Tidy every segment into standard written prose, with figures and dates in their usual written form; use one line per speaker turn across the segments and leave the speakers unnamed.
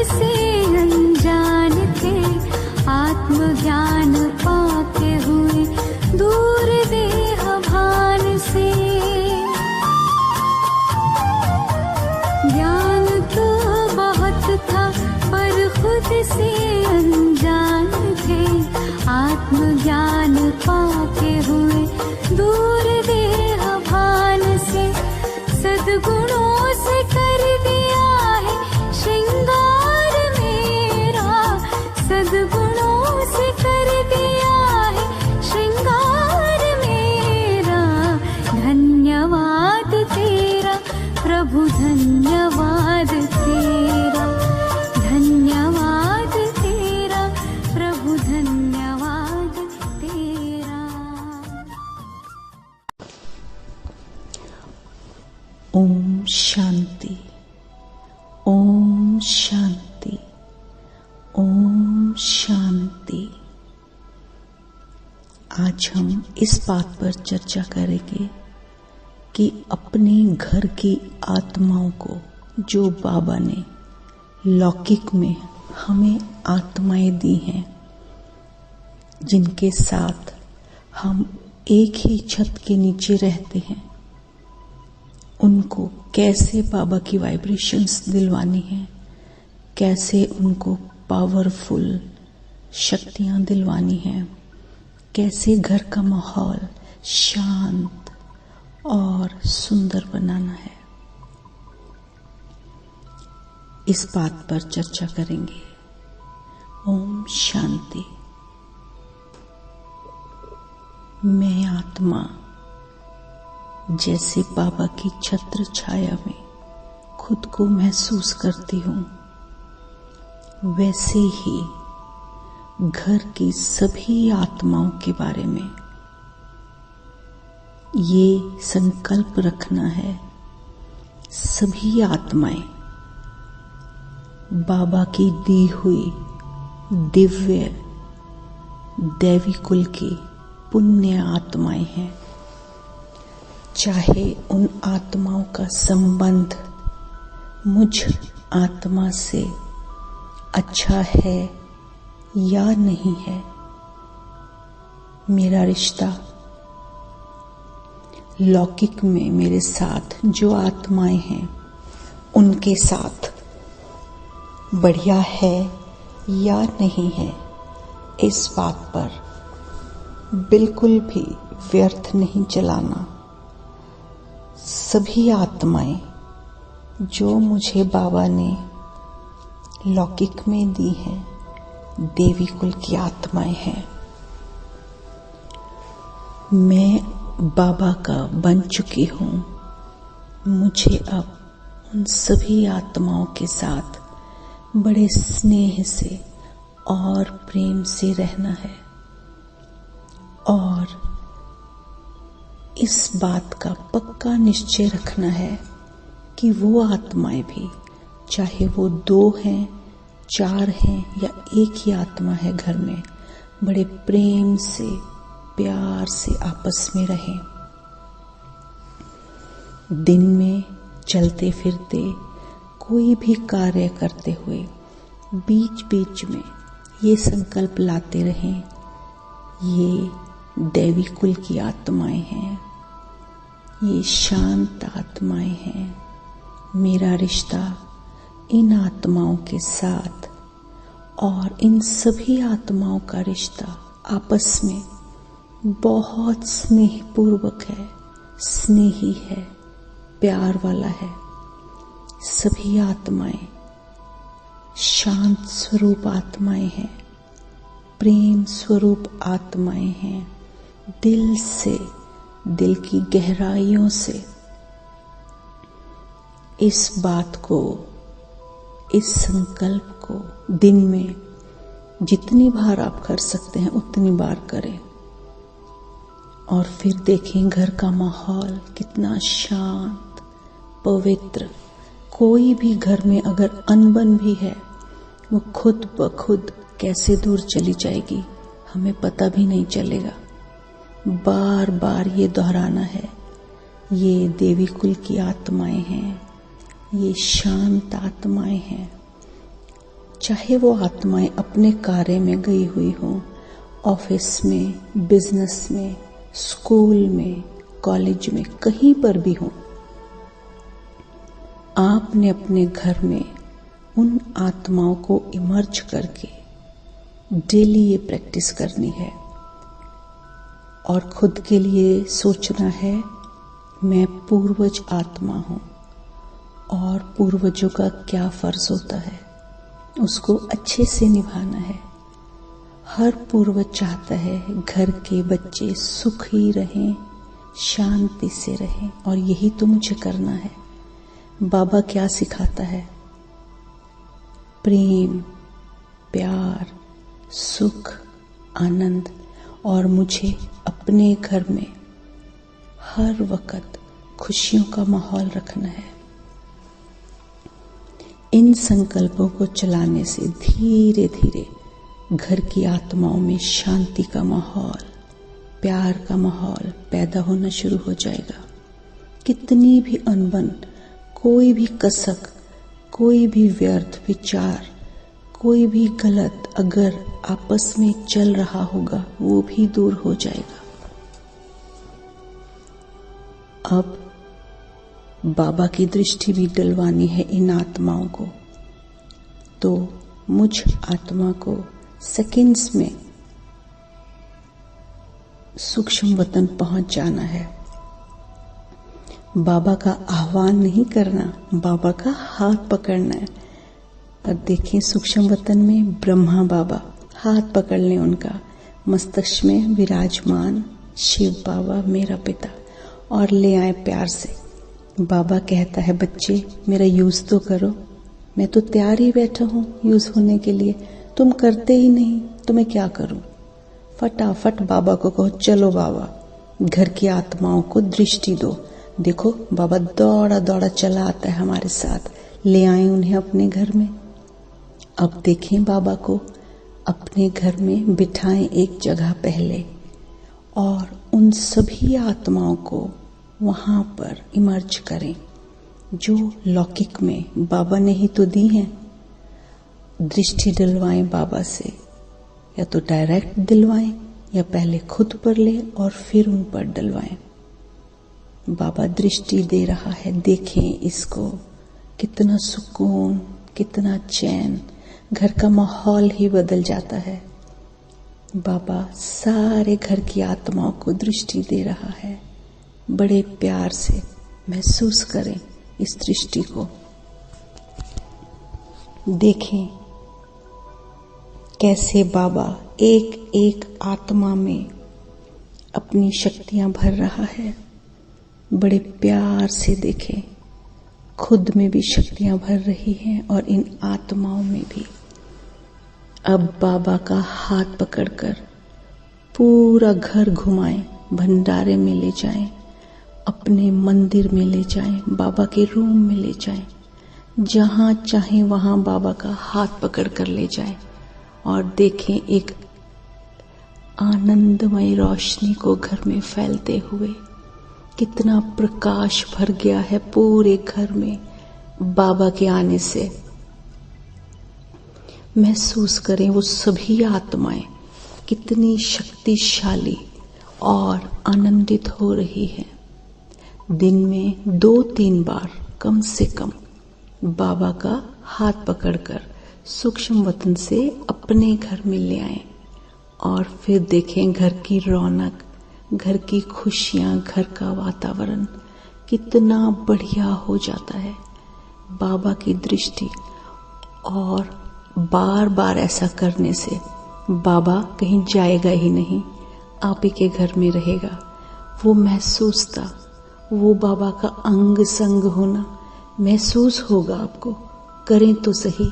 से अनजान थे, आत्मज्ञान पाके हुए दूर देह भान से। ज्ञान तो बहुत था पर खुद से अनजान थे, आत्मज्ञान पाके हुए दूर देह भान से। सद्गुणों से कर दिया है श्रृंगार मेरा, सद्गुणों से कर दिया है श्रृंगार मेरा। धन्यवाद तेरा प्रभु, धन्यवाद तेरा, धन्यवाद तेरा प्रभु, धन्यवाद तेरा।
ओम शांति, ओम शांति, ओम शांति। आज हम इस बात पर चर्चा करेंगे कि अपने घर की आत्माओं को, जो बाबा ने लौकिक में हमें आत्माएं दी हैं, जिनके साथ हम एक ही छत के नीचे रहते हैं, उनको कैसे बाबा की वाइब्रेशंस दिलवानी है, कैसे उनको पावरफुल शक्तियां दिलवानी है, कैसे घर का माहौल शांत और सुंदर बनाना है, इस बात पर चर्चा करेंगे। ओम शांति। मैं आत्मा जैसे बाबा की छत्र छाया में खुद को महसूस करती हूँ, वैसे ही घर की सभी आत्माओं के बारे में ये संकल्प रखना है, सभी आत्माएं बाबा की दी हुई दिव्य दैवी कुल की पुण्य आत्माएं हैं। चाहे उन आत्माओं का संबंध मुझ आत्मा से अच्छा है या नहीं है, मेरा रिश्ता लौकिक में मेरे साथ जो आत्माएं हैं उनके साथ बढ़िया है या नहीं है, इस बात पर बिल्कुल भी व्यर्थ नहीं चलाना। सभी आत्माएं जो मुझे बाबा ने लौकिक में दी हैं, देवी कुल की आत्माएं हैं। मैं बाबा का बन चुकी हूँ। मुझे अब उन सभी आत्माओं के साथ बड़े स्नेह से और प्रेम से रहना है, और इस बात का पक्का निश्चय रखना है कि वो आत्माएं भी, चाहे वो 2 हैं, 4 हैं या एक ही आत्मा है घर में, बड़े प्रेम से प्यार से आपस में रहें। दिन में चलते फिरते कोई भी कार्य करते हुए बीच बीच में ये संकल्प लाते रहें, ये दैवी कुल की आत्माएं हैं, ये शांत आत्माएं हैं। मेरा रिश्ता इन आत्माओं के साथ और इन सभी आत्माओं का रिश्ता आपस में बहुत स्नेहपूर्वक है, स्नेही है, प्यार वाला है। सभी आत्माएं शांत स्वरूप आत्माएं हैं, प्रेम स्वरूप आत्माएं हैं। दिल से, दिल की गहराइयों से इस बात को, इस संकल्प को दिन में जितनी बार आप कर सकते हैं उतनी बार करें, और फिर देखें घर का माहौल कितना शांत, पवित्र। कोई भी घर में अगर अनबन भी है, वो खुद ब खुद कैसे दूर चली जाएगी, हमें पता भी नहीं चलेगा। बार बार ये दोहराना है, ये देवी कुल की आत्माएं हैं, ये शांत आत्माएं हैं, चाहे वो आत्माएं अपने कार्य में गई हुई हों, ऑफिस में, बिजनेस में, स्कूल में, कॉलेज में, कहीं पर भी हों, आपने अपने घर में उन आत्माओं को इमर्ज करके डेली ये प्रैक्टिस करनी है और खुद के लिए सोचना है, मैं पूर्वज आत्मा हूं और पूर्वजों का क्या फर्ज होता है उसको अच्छे से निभाना है। हर पूर्वज चाहता है घर के बच्चे सुखी रहें, शांति से रहें, और यही तो मुझे करना है। बाबा क्या सिखाता है? प्रेम, प्यार, सुख, आनंद, और मुझे अपने घर में हर वक्त खुशियों का माहौल रखना है। इन संकल्पों को चलाने से धीरे धीरे घर की आत्माओं में शांति का माहौल, प्यार का माहौल पैदा होना शुरू हो जाएगा। कितनी भी अनबन, कोई भी कसक, कोई भी व्यर्थ विचार, कोई भी गलत अगर आपस में चल रहा होगा वो भी दूर हो जाएगा। अब बाबा की दृष्टि भी डलवानी है इन आत्माओं को, तो मुझ आत्मा को सेकंड्स में सूक्ष्म वतन पहुंच जाना है। बाबा का आह्वान नहीं करना, बाबा का हाथ पकड़ना है। और देखिए सूक्ष्म वतन में ब्रह्मा बाबा, हाथ पकड़ लें उनका, मस्तिष्क में विराजमान शिव बाबा मेरा पिता, और ले आए प्यार से। बाबा कहता है बच्चे मेरा यूज तो करो, मैं तो तैयार ही बैठा हूँ यूज होने के लिए, तुम करते ही नहीं तो मैं क्या करूं। फटाफट बाबा को कहो चलो बाबा घर की आत्माओं को दृष्टि दो। देखो बाबा दौड़ा दौड़ा चला आता है हमारे साथ, ले आए उन्हें अपने घर में। अब देखें बाबा को अपने घर में बिठाएं एक जगह पहले, और उन सभी आत्माओं को वहां पर इमर्ज करें जो लौकिक में बाबा ने ही तो दी हैं। दृष्टि दिलवाएं बाबा से, या तो डायरेक्ट दिलवाएं या पहले खुद पर ले और फिर उन पर डलवाएं। बाबा दृष्टि दे रहा है, देखें इसको, कितना सुकून, कितना चैन, घर का माहौल ही बदल जाता है। बाबा सारे घर की आत्माओं को दृष्टि दे रहा है। बड़े प्यार से महसूस करें इस दृष्टि को, देखें कैसे बाबा एक एक आत्मा में अपनी शक्तियां भर रहा है। बड़े प्यार से देखें, खुद में भी शक्तियां भर रही हैं और इन आत्माओं में भी। अब बाबा का हाथ पकड़कर पूरा घर घुमाएं, भंडारे में ले जाएं, अपने मंदिर में ले जाएं, बाबा के रूम में ले जाएं, जहां चाहे वहां बाबा का हाथ पकड़कर ले जाएं, और देखें एक आनंदमय रोशनी को घर में फैलते हुए। कितना प्रकाश भर गया है पूरे घर में बाबा के आने से। महसूस करें वो सभी आत्माएं कितनी शक्तिशाली और आनंदित हो रही हैं। दिन में 2-3 बार कम से कम बाबा का हाथ पकड़कर सूक्ष्म वतन से अपने घर में ले आएं, और फिर देखें घर की रौनक, घर की खुशियां, घर का वातावरण कितना बढ़िया हो जाता है बाबा की दृष्टि। और बार बार ऐसा करने से बाबा कहीं जाएगा ही नहीं, आप ही के घर में रहेगा। वो महसूस था, वो बाबा का अंग संग होना महसूस होगा आपको। करें तो सही,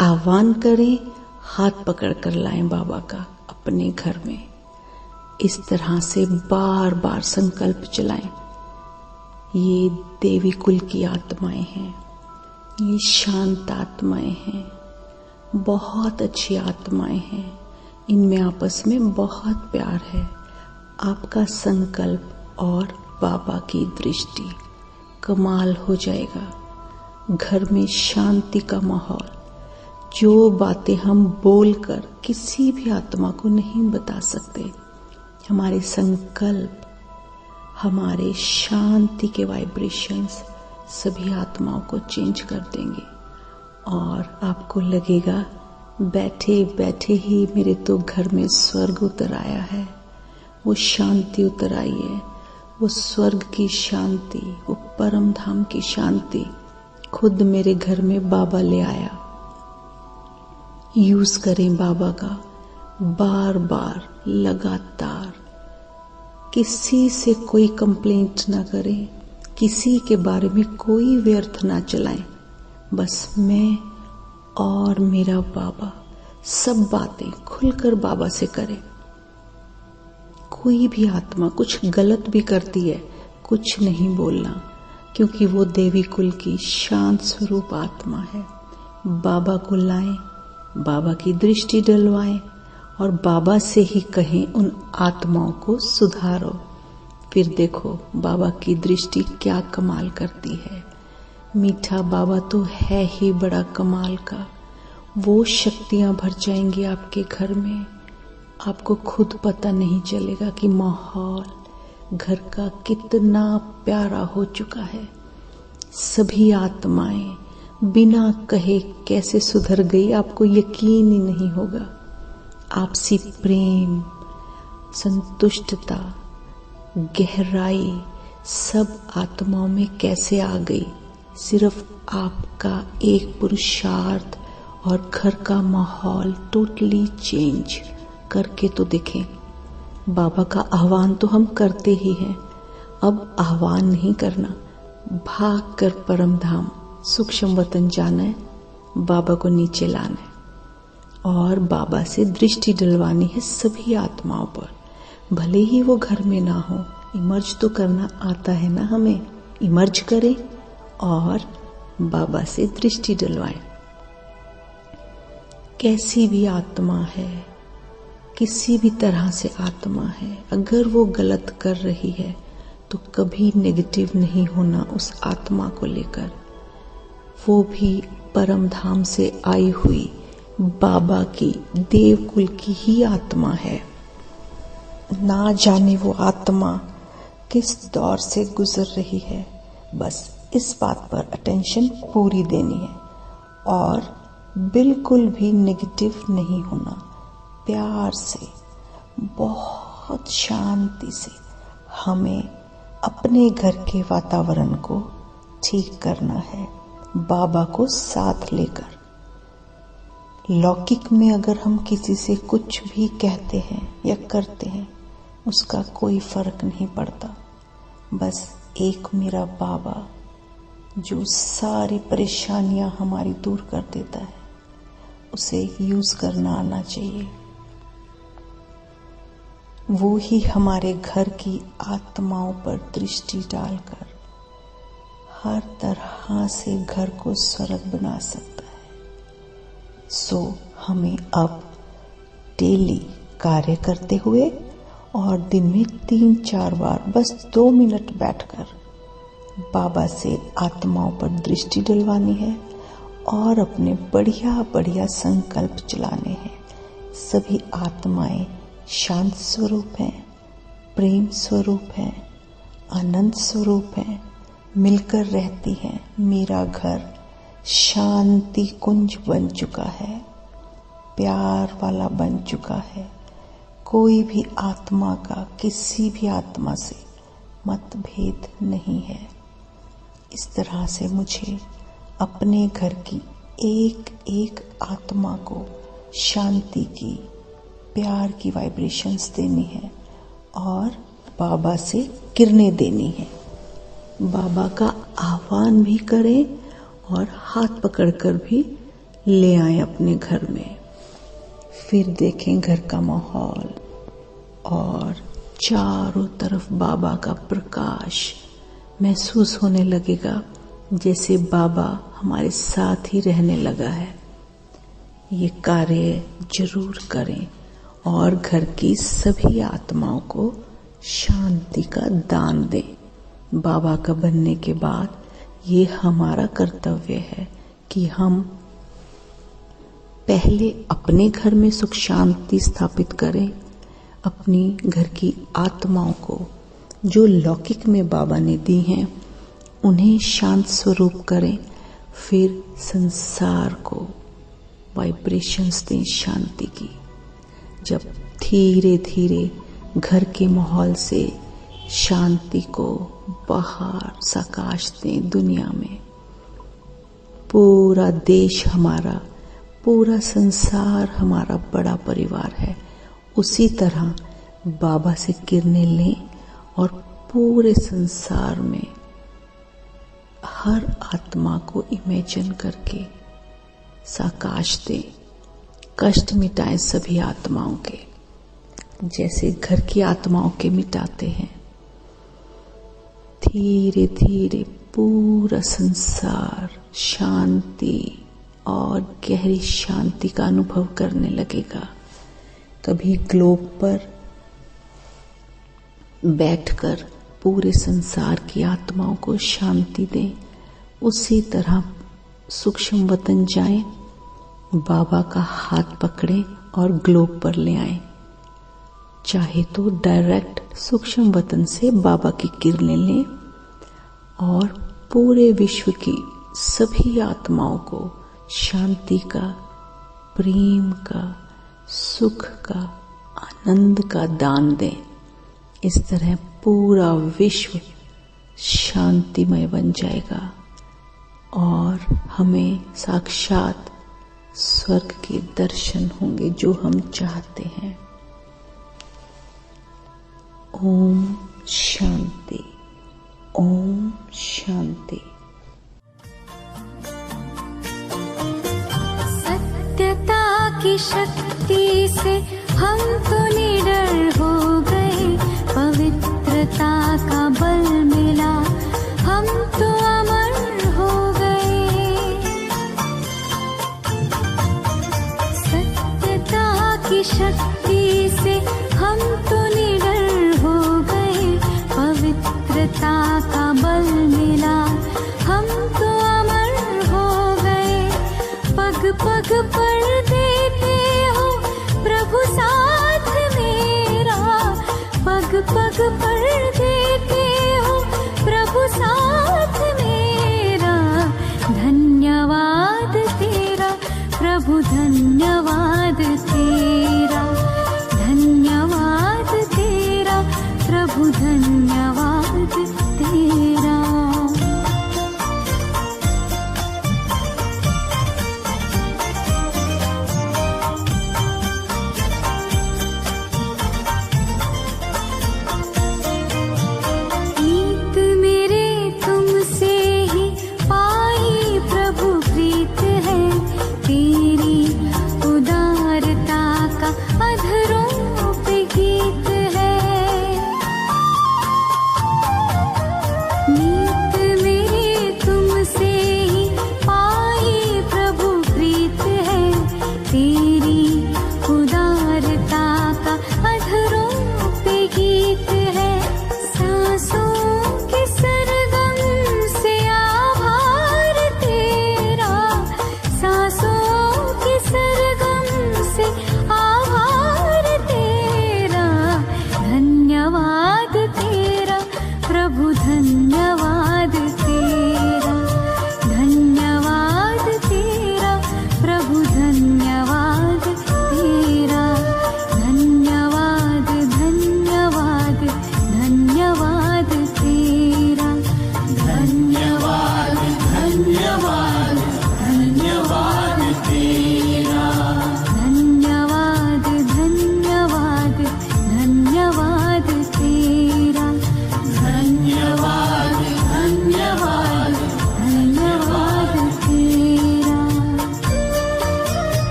आह्वान करें, हाथ पकड़ कर लाएं बाबा का अपने घर में। इस तरह से बार बार संकल्प चलाएं। ये देवी कुल की आत्माएं हैं, ये शांत आत्माएं हैं, बहुत अच्छी आत्माएं हैं, इनमें आपस में बहुत प्यार है। आपका संकल्प और बाबा की दृष्टि कमाल हो जाएगा। घर में शांति का माहौल, जो बातें हम बोलकर किसी भी आत्मा को नहीं बता सकते, हमारे संकल्प, हमारे शांति के वाइब्रेशंस सभी आत्माओं को चेंज कर देंगे। और आपको लगेगा बैठे बैठे ही मेरे तो घर में स्वर्ग उतर आया है, वो शांति उतर आई है, वो स्वर्ग की शांति, वो परम धाम की शांति खुद मेरे घर में बाबा ले आया। यूज करें बाबा का, बार बार लगातार, किसी से कोई कंप्लेंट ना करें, किसी के बारे में कोई व्यर्थ ना चलाएं, बस मैं और मेरा बाबा सब बातें खुलकर बाबा से करें। कोई भी आत्मा कुछ गलत भी करती है, कुछ नहीं बोलना, क्योंकि वो देवी कुल की शांत स्वरूप आत्मा है। बाबा को लाएं, बाबा की दृष्टि डलवाएं और बाबा से ही कहें उन आत्माओं को सुधारो। फिर देखो बाबा की दृष्टि क्या कमाल करती है। मीठा बाबा तो है ही बड़ा कमाल का, वो शक्तियां भर जाएंगी आपके घर में, आपको खुद पता नहीं चलेगा कि माहौल घर का कितना प्यारा हो चुका है। सभी आत्माएं बिना कहे कैसे सुधर गई, आपको यकीन ही नहीं होगा। आपसी प्रेम, संतुष्टता, गहराई सब आत्माओं में कैसे आ गई, सिर्फ आपका एक पुरुषार्थ और घर का माहौल टोटली चेंज करके तो देखें। बाबा का आह्वान तो हम करते ही हैं, अब आह्वान नहीं करना, भाग कर परम धाम सूक्ष्म वतन जाना है, बाबा को नीचे लाना है और बाबा से दृष्टि डलवानी है सभी आत्माओं पर। भले ही वो घर में ना हो, इमर्ज तो करना आता है ना हमें, इमर्ज करें और बाबा से दृष्टि डलवाएं। कैसी भी आत्मा है, किसी भी तरह से आत्मा है, अगर वो गलत कर रही है तो कभी नेगेटिव नहीं होना उस आत्मा को लेकर। वो भी परम धाम से आई हुई बाबा की देवकुल की ही आत्मा है। ना जाने वो आत्मा किस दौर से गुजर रही है, बस इस बात पर अटेंशन पूरी देनी है और बिल्कुल भी नेगेटिव नहीं होना। प्यार से, बहुत शांति से हमें अपने घर के वातावरण को ठीक करना है, बाबा को साथ लेकर। लौकिक में अगर हम किसी से कुछ भी कहते हैं या करते हैं, उसका कोई फर्क नहीं पड़ता। बस एक मेरा बाबा जो सारी परेशानियां हमारी दूर कर देता है, उसे यूज करना आना चाहिए। वो ही हमारे घर की आत्माओं पर दृष्टि डालकर हर तरह से घर को स्वर्ग बना सकता है। सो हमें अब डेली कार्य करते हुए और दिन में 3-4 बार बस 2 मिनट बैठकर बाबा से आत्माओं पर दृष्टि डलवानी है और अपने बढ़िया बढ़िया संकल्प चलाने हैं। सभी आत्माएं शांत स्वरूप हैं, प्रेम स्वरूप हैं, आनंद स्वरूप हैं, मिलकर रहती हैं। मेरा घर शांति कुंज बन चुका है, प्यार वाला बन चुका है। कोई भी आत्मा का किसी भी आत्मा से मतभेद नहीं है। इस तरह से मुझे अपने घर की एक एक आत्मा को शांति की, प्यार की वाइब्रेशंस देनी है और बाबा से किरणें देनी है। बाबा का आह्वान भी करें और हाथ पकड़कर भी ले आए अपने घर में। फिर देखें घर का माहौल और चारों तरफ बाबा का प्रकाश महसूस होने लगेगा, जैसे बाबा हमारे साथ ही रहने लगा है। ये कार्य जरूर करें और घर की सभी आत्माओं को शांति का दान दें। बाबा का बनने के बाद ये हमारा कर्तव्य है कि हम पहले अपने घर में सुख शांति स्थापित करें, अपनी घर की आत्माओं को जो लौकिक में बाबा ने दी हैं उन्हें शांत स्वरूप करें, फिर संसार को वाइब्रेशंस दें शांति की। जब धीरे धीरे घर के माहौल से शांति को बाहर साकाश दें दुनिया में, पूरा देश हमारा, पूरा संसार हमारा बड़ा परिवार है, उसी तरह बाबा से किरणें लें और पूरे संसार में हर आत्मा को इमेजिन करके साकाश दें। कष्ट मिटाएं सभी आत्माओं के, जैसे घर की आत्माओं के मिटाते हैं। धीरे धीरे पूरा संसार शांति और गहरी शांति का अनुभव करने लगेगा। कभी ग्लोब पर बैठकर पूरे संसार की आत्माओं को शांति दें, उसी तरह सूक्ष्म वतन जाएं, बाबा का हाथ पकड़ें और ग्लोब पर ले आएं। चाहे तो डायरेक्ट सूक्ष्म वतन से बाबा की किरणें लें और पूरे विश्व की सभी आत्माओं को शांति का, प्रेम का, सुख का, आनंद का दान दें। इस तरह पूरा विश्व शांतिमय बन जाएगा और हमें साक्षात स्वर्ग के दर्शन होंगे जो हम चाहते हैं। ओम शांति, ओम शांति।
सत्यता की शक्ति से हम तो निडर हो गए, पवित्रता का बल मिला, हम तो अमर हो गए। सत्यता की शक्ति से हम तो निडर हो गए, पवित्रता का बल मिला, हम तो अमर हो गए। पग पग पर